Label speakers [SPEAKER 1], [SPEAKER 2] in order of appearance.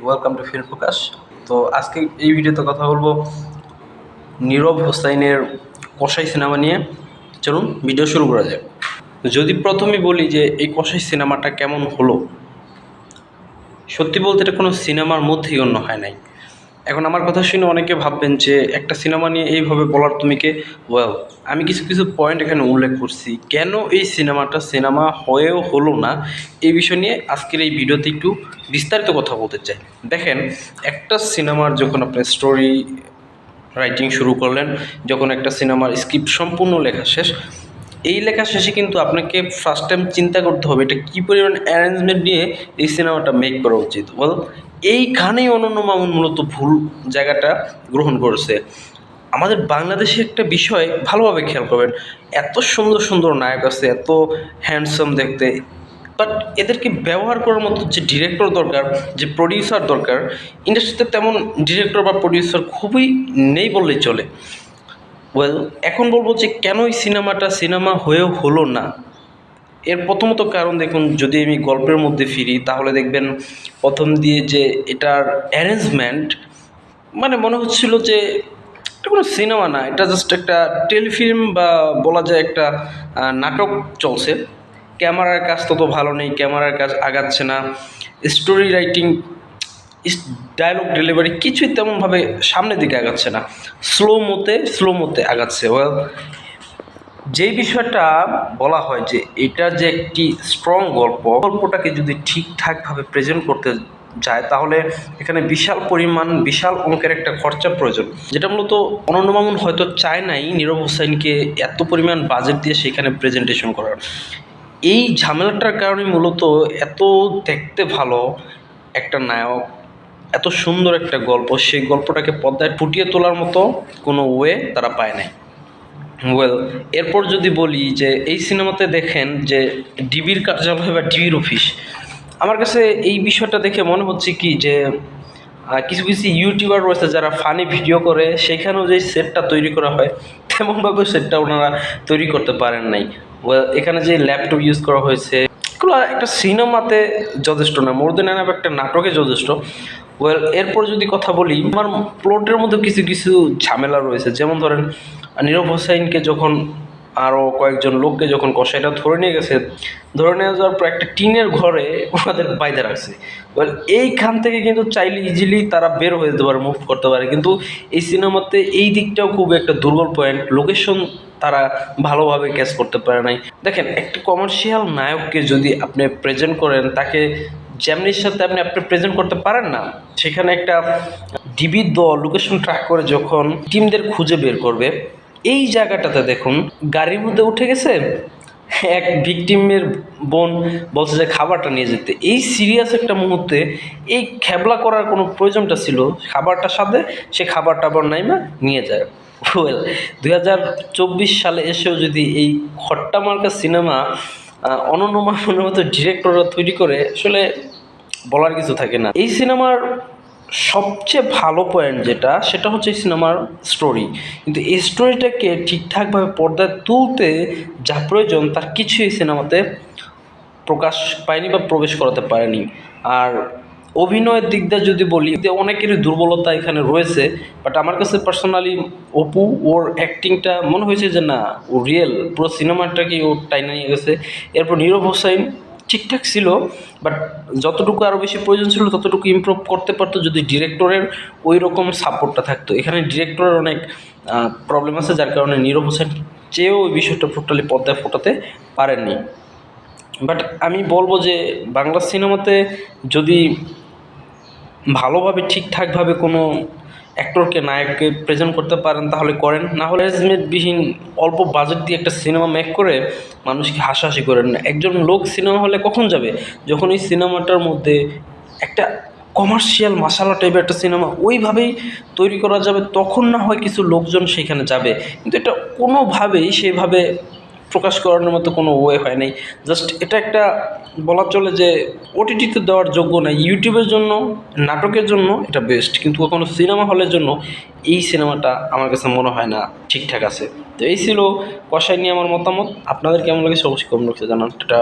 [SPEAKER 1] Welcome to film প্রকাশ। তো আজকে এই ভিডিওতে কথা বলবো নীরব হোসাইনের কসাই সিনেমা নিয়ে। চলুন ভিডিও শুরু করা যাক। যদি প্রথমে বলি যে এই কসাই সিনেমাটা কেমন হলো, সত্যি বলতে এটা কোনো সিনেমার মধ্যেই অন্য হয় নাই। এখন আমার কথা শুনে অনেকে ভাববেন যে একটা সিনেমা নিয়ে এইভাবে বলার তুমি কে। ওয়েল, আমি কিছু কিছু পয়েন্ট এখানে উল্লেখ করছি কেন এই সিনেমাটা সিনেমা হয়েও হলো না, এই বিষয় নিয়ে আজকের এই ভিডিওতে একটু বিস্তারিত কথা বলতে চাই। দেখেন, একটা সিনেমার যখন আপনি স্টোরি রাইটিং শুরু করলেন, যখন একটা সিনেমার স্ক্রিপ্ট সম্পূর্ণ লেখা শেষ, এই লেখা শেষে কিন্তু আপনাকে ফার্স্ট টাইম চিন্তা করতে হবে এটা কী পরিমাণ অ্যারেঞ্জমেন্ট নিয়ে এই সিনেমাটা মেক করা উচিত। ওয়েল, এইখানেই অনন্য মামুন মূলত ভুল জায়গাটা গ্রহণ করেছে। আমাদের বাংলাদেশে একটা বিষয় ভালোভাবে খেয়াল করবেন, এত সুন্দর সুন্দর নায়ক আছে, এত হ্যান্ডসাম দেখতে, বাট এদেরকে ব্যবহার করার মতো যে ডিরেক্টর দরকার, যে প্রডিউসার দরকার, ইন্ডাস্ট্রিতে তেমন ডিরেক্টর বা প্রডিউসার খুবই নেই বললেই চলে। ওয়েল, এখন বলবো যে কেন এই সিনেমাটা সিনেমা হয়েও হলো না। এর প্রথমত কারণ দেখুন, যদি আমি গল্পের মধ্যে ফিরি তাহলে দেখবেন প্রথম দিয়ে যে এটার অ্যারেঞ্জমেন্ট, মানে মনে হচ্ছিল যে এটা কোনো সিনেমা না, এটা জাস্ট একটা টেলিফিল্ম বা বলা যায় একটা নাটক চলছে। ক্যামেরার কাজ তত ভালো নেই, ক্যামেরার কাজ আগাচ্ছে না, স্টোরি রাইটিং, ডায়লগ ডেলিভারি কিছুই তেমনভাবে সামনের দিকে আগাচ্ছে না, স্লো মোতে আগাচ্ছে। ওয়েল, যেই বিষয়টা বলা হয় যে এটা যে একটি স্ট্রং গল্পটাকে যদি ঠিকঠাকভাবে প্রেজেন্ট করতে যায় তাহলে এখানে বিশাল অঙ্কের একটা খরচা প্রয়োজন, যেটা মূলত অনন্য মামুন হয়তো চায় নাই নীরব হোসাইনকে এত পরিমাণ বাজেট দিয়ে সেখানে প্রেজেন্টেশন করার। এই ঝামেলাটার কারণে মূলত এত দেখতে ভালো একটা নায়ক, এত সুন্দর একটা গল্প, সেই গল্পটাকে পর্দায় ফুটিয়ে তোলার মতো কোনো ওয়ে তারা পায় নাই। ওয়েল, এরপর যদি বলি যে এই সিনেমাতে দেখেন যে ডিবির কার্যালয় বা ডিবির অফিস, আমার কাছে এই বিষয়টা দেখে মনে হচ্ছে কি যে কিছু কিছু ইউটিউবার রয়েছে যারা ফানি ভিডিও করে, সেখানেও যে সেটটা তৈরি করা হয় তেমনভাবে সেটটা ওনারা তৈরি করতে পারেন নাই। এখানে যে ল্যাপটপ ইউজ করা হয়েছে এগুলো একটা সিনেমাতে যথেষ্ট না, মোর দেন এনাফ একটা নাটকে যথেষ্ট। ওয়েল, এরপর যদি কথা বলি, আমার প্লটের মধ্যে কিছু কিছু ঝামেলা রয়েছে। যেমন ধরেন, নীরব হোসাইনকে যখন আরও কয়েকজন লোককে যখন কসাইটা ধরে নিয়ে গেছে, ধরে নিয়ে যাওয়ার পর একটা টিনের ঘরে ওনাদের বাইরে রাখছে। এবার এইখান থেকে কিন্তু চাইলে ইজিলি তারা বের হয়ে যেতে পারে, মুভ করতে পারে, কিন্তু এই সিনেমাতে এই দিকটাও খুব একটা দুর্বল পয়েন্ট। লোকেশন তারা ভালোভাবে ক্যাচ করতে পারে নাই। দেখেন, একটা কমার্শিয়াল নায়ককে যদি আপনি প্রেজেন্ট করেন, তাকে যেমনির সাথে আপনি প্রেজেন্ট করতে পারেন না, সেখানে একটা ডিবির দল লোকেশন ট্র্যাক করে যখন টিমদের খুঁজে বের করবে, এই জায়গাটাতে দেখুন গাড়ির মধ্যে উঠে গেছে, এক ভিকটিমের বোন বলছে যে খাবারটা নিয়ে যেতে। এই সিরিয়াস একটা মুহূর্তে এই খেবলা করার কোনো প্রয়োজনটা ছিল? খাবারটার সাথে সে খাবারটা আবার নাইমা নিয়ে যায়। ওয়েল, 2024 সালে এসেও যদি এই খট্টা মার্কা সিনেমা অনন্য মামুনের মতো ডিরেক্টররা তৈরি করে, আসলে বলার কিছু থাকে না। এই সিনেমার সবচেয়ে ভালো পয়েন্ট যেটা, সেটা হচ্ছে এই সিনেমার স্টোরি, কিন্তু এই স্টোরিটাকে ঠিকঠাকভাবে পর্দায় তুলতে যা প্রয়োজন তার কিছু এই সিনেমাতে প্রকাশ পায়নি বা প্রবেশ করাতে পারেনি। আর অভিনয়ের দিক দিয়ে যদি বলি, অনেকেরই দুর্বলতা এখানে রয়েছে, বাট আমার কাছে পার্সোনালি অপু ওর অ্যাক্টিংটা মনে হয়েছে যে না, ও রিয়েল, পুরো সিনেমাটাকেই ও টাইনা নিয়ে গেছে। এরপর নীরব হোসাইন ঠিকঠাক ছিল, বাট যতটুকু আরও বেশি প্রয়োজন ছিল ততটুকু ইমপ্রুভ করতে পারতো যদি ডিরেক্টরের ওই রকম সাপোর্টটা থাকতো। এখানে ডিরেক্টরের অনেক প্রবলেম আছে, যার কারণে নীরব হোসেন চেয়েও ওই বিষয়টা টোটালি পর্দায় ফোটাতে পারেননি। বাট আমি বলবো যে বাংলা সিনেমাতে যদি ভালোভাবে ঠিকঠাকভাবে কোনো অ্যাক্টরকে নায়ককে প্রেজেন্ট করতে পারেন তাহলে করেন, না হলে অ্যারেঞ্জমেন্টবিহীন অল্প বাজেট দিয়ে একটা সিনেমা মেক করে মানুষকে হাসাহাসি করেন না। একজন লোক সিনেমা হলে কখন যাবে? যখন এই সিনেমাটার মধ্যে একটা কমার্শিয়াল মাসালা টাইপের একটা সিনেমা ওইভাবেই তৈরি করা যাবে, তখন না হয় কিছু লোকজন সেখানে যাবে, কিন্তু এটা কোনোভাবেই সেভাবে প্রকাশ করানোর মতো কোনো ওয়ে হয় নাই। জাস্ট এটা একটা বলা চলে যে ওটিটিতে দেওয়ার যোগ্য না। ইউটিউবের জন্য, নাটকের জন্য এটা বেস্ট, কিন্তু কোনো সিনেমা হলের জন্য এই সিনেমাটা আমার কাছে মনে হয় না ঠিকঠাক আছে। তো এই ছিল কসাই নিয়ে আমার মতামত। আপনাদের কেমন লাগে অবশ্যই কমেন্ট বক্সে জানান। এটা